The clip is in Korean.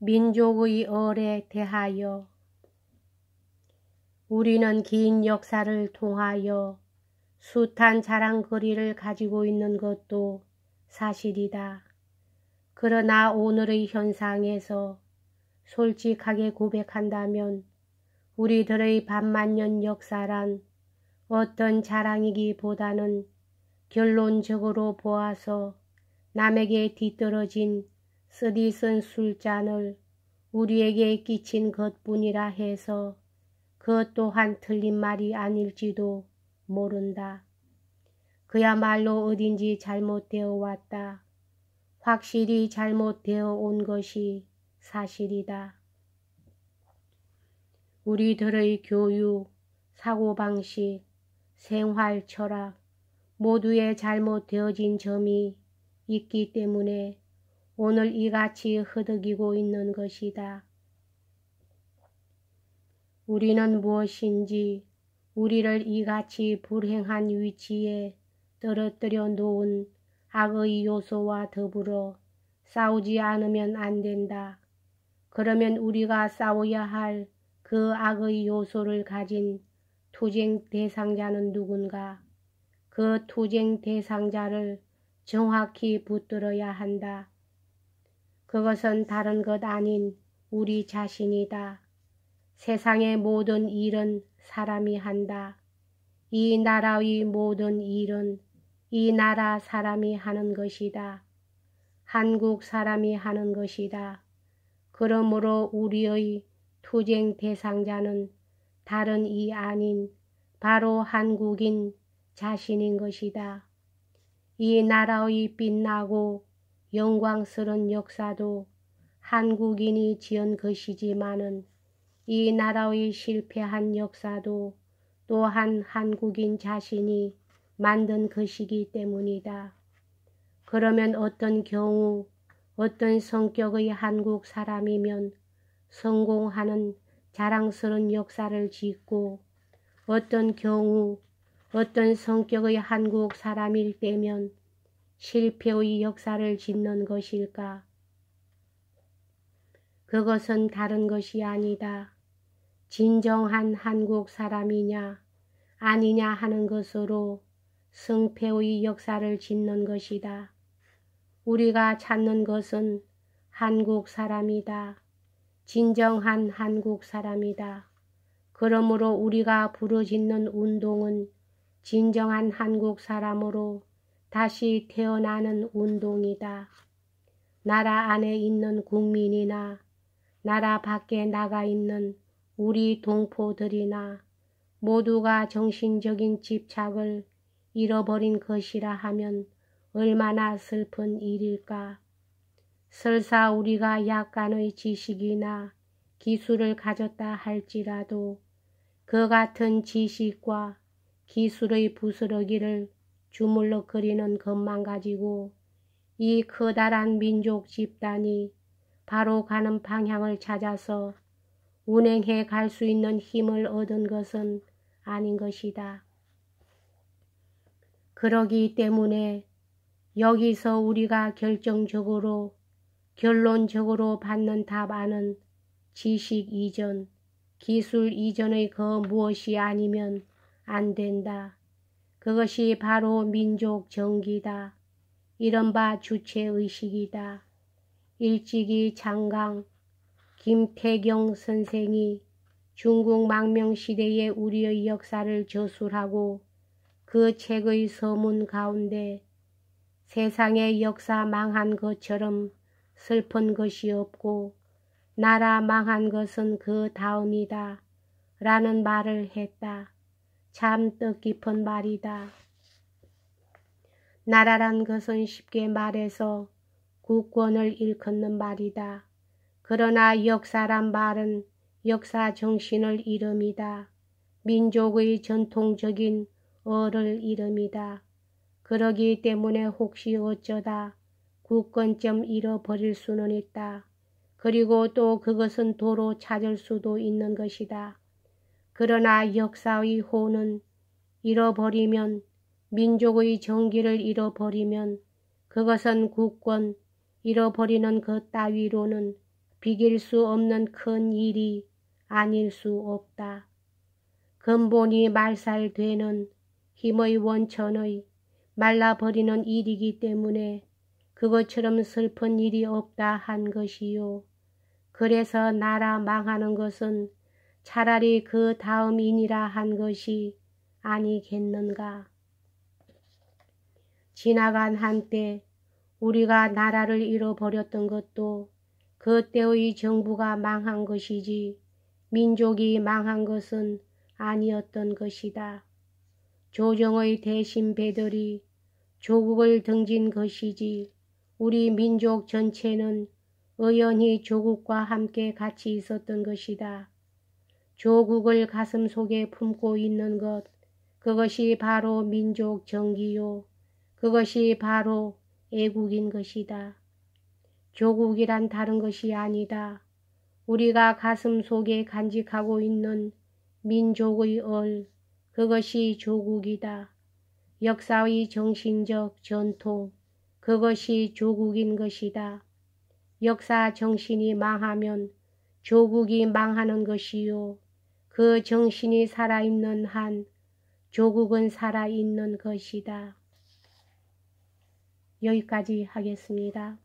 민족의 얼에 대하여 우리는 긴 역사를 통하여 숱한 자랑거리를 가지고 있는 것도 사실이다. 그러나 오늘의 현상에서 솔직하게 고백한다면 우리들의 반만년 역사란 어떤 자랑이기보다는 결론적으로 보아서 남에게 뒤떨어진 쓰디쓴 술잔을 우리에게 끼친 것뿐이라 해서 그것 또한 틀린 말이 아닐지도 모른다. 그야말로 어딘지 잘못되어 왔다. 확실히 잘못되어 온 것이 사실이다. 우리들의 교육, 사고방식, 생활, 철학 모두에 잘못되어진 점이 있기 때문에 오늘 이같이 허덕이고 있는 것이다. 우리는 무엇인지 우리를 이같이 불행한 위치에 떨어뜨려 놓은 악의 요소와 더불어 싸우지 않으면 안 된다. 그러면 우리가 싸워야 할 그 악의 요소를 가진 투쟁 대상자는 누군가? 그 투쟁 대상자를 정확히 붙들어야 한다. 그것은 다른 것 아닌 우리 자신이다. 세상의 모든 일은 사람이 한다. 이 나라의 모든 일은 이 나라 사람이 하는 것이다. 한국 사람이 하는 것이다. 그러므로 우리의 투쟁 대상자는 다른 이 아닌 바로 한국인 자신인 것이다. 이 나라의 빛나고 영광스러운 역사도 한국인이 지은 것이지만은 이 나라의 실패한 역사도 또한 한국인 자신이 만든 것이기 때문이다. 그러면 어떤 경우 어떤 성격의 한국 사람이면 성공하는 자랑스러운 역사를 짓고 어떤 경우 어떤 성격의 한국 사람일 때면 실패의 역사를 짓는 것일까? 그것은 다른 것이 아니다. 진정한 한국 사람이냐 아니냐 하는 것으로 승패의 역사를 짓는 것이다. 우리가 찾는 것은 한국 사람이다. 진정한 한국 사람이다. 그러므로 우리가 부르짖는 운동은 진정한 한국 사람으로 다시 태어나는 운동이다. 나라 안에 있는 국민이나 나라 밖에 나가 있는 우리 동포들이나 모두가 정신적인 집착을 잃어버린 것이라 하면 얼마나 슬픈 일일까. 설사 우리가 약간의 지식이나 기술을 가졌다 할지라도 그 같은 지식과 기술의 부스러기를 주물럭거리는 것만 가지고 이 커다란 민족 집단이 바로 가는 방향을 찾아서 운행해 갈 수 있는 힘을 얻은 것은 아닌 것이다. 그러기 때문에 여기서 우리가 결론적으로 받는 답안은 지식 이전, 기술 이전의 그 무엇이 아니면 안 된다. 그것이 바로 민족 정기다. 이른바 주체의식이다. 일찍이 장강 김태경 선생이 중국 망명시대의 우리의 역사를 저술하고 그 책의 서문 가운데 세상의 역사 망한 것처럼 슬픈 것이 없고 나라 망한 것은 그 다음이다 라는 말을 했다. 참 뜻깊은 말이다. 나라란 것은 쉽게 말해서 국권을 일컫는 말이다. 그러나 역사란 말은 역사 정신을 이름이다. 민족의 전통적인 얼을 이름이다. 그러기 때문에 혹시 어쩌다 국권점 잃어버릴 수는 있다. 그리고 또 그것은 도로 찾을 수도 있는 것이다. 그러나 역사의 호는 잃어버리면 민족의 정기를 잃어버리면 그것은 국권 잃어버리는 것 따위로는 비길 수 없는 큰 일이 아닐 수 없다. 근본이 말살되는 힘의 원천의 말라버리는 일이기 때문에 그것처럼 슬픈 일이 없다 한 것이요. 그래서 나라 망하는 것은 차라리 그 다음이니라 한 것이 아니겠는가. 지나간 한때 우리가 나라를 잃어버렸던 것도 그때의 정부가 망한 것이지 민족이 망한 것은 아니었던 것이다. 조정의 대신배들이 조국을 등진 것이지 우리 민족 전체는 의연히 조국과 함께 같이 있었던 것이다. 조국을 가슴속에 품고 있는 것, 그것이 바로 민족 정기요. 그것이 바로 애국인 것이다. 조국이란 다른 것이 아니다. 우리가 가슴속에 간직하고 있는 민족의 그것이 조국이다. 역사의 정신적 전통, 그것이 조국인 것이다. 역사 정신이 망하면 조국이 망하는 것이요. 그 정신이 살아있는 한 조국은 살아있는 것이다. 여기까지 하겠습니다.